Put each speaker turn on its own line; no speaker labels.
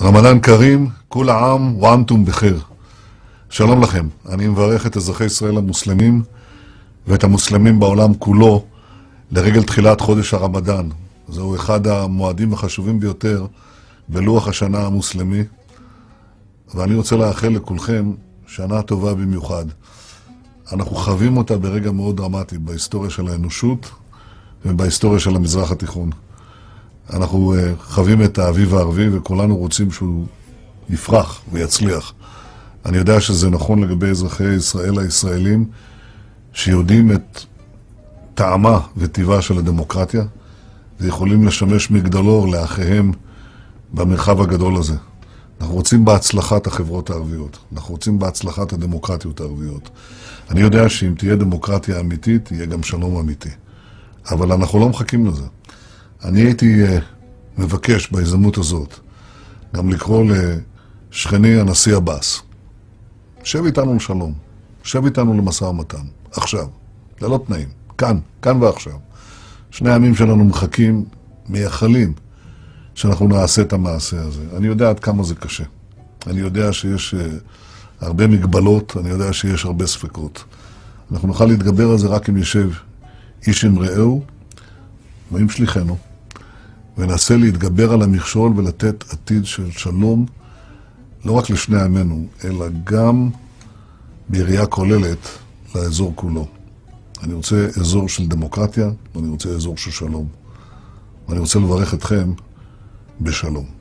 רמדאן כרים, כול העם ואנתום בחיר. שלום לכם, אני מברך את אזרחי ישראל המוסלמים ואת המוסלמים בעולם כולו לרגל תחילת חודש הרמדאן. זהו אחד המועדים החשובים ביותר בלוח השנה המוסלמי, ואני רוצה לאחל לכולכם שנה טובה במיוחד. אנחנו חווים אותה ברגע מאוד דרמטי בהיסטוריה של האנושות ובהיסטוריה של המזרח התיכון. אנחנו חווים את האביב הערבי וכולנו רוצים שהוא יפרח ויצליח. אני יודע שזה נכון לגבי אזרחי ישראל הישראלים שיודעים את טעמה וטבעה של הדמוקרטיה ויכולים לשמש מגדלור לאחיהם במרחב הגדול הזה. אנחנו רוצים בהצלחת החברות הערביות, אנחנו רוצים בהצלחת הדמוקרטיות הערביות. אני יודע שאם תהיה דמוקרטיה אמיתית, יהיה גם שלום אמיתי. אבל אנחנו לא מחכים לזה. אני הייתי מבקש בהזדמנות הזאת גם לקרוא לשכני הנשיא עבאס. שב איתנו לשלום, שב איתנו למשא ומתן, עכשיו, ללא תנאים, כאן ועכשיו. שני העמים שלנו מחכים, מייחלים, שאנחנו נעשה את המעשה הזה. אני יודע עד כמה זה קשה. אני יודע שיש הרבה מגבלות, אני יודע שיש הרבה ספקות. אנחנו נוכל להתגבר על זה רק אם ישב איש עם רעהו ועם שליחנו, וננסה להתגבר על המכשול ולתת עתיד של שלום לא רק לשני עמנו, אלא גם בראייה כוללת לאזור כולו. אני רוצה אזור של דמוקרטיה, ואני רוצה אזור של שלום. ואני רוצה לברך אתכם בשלום.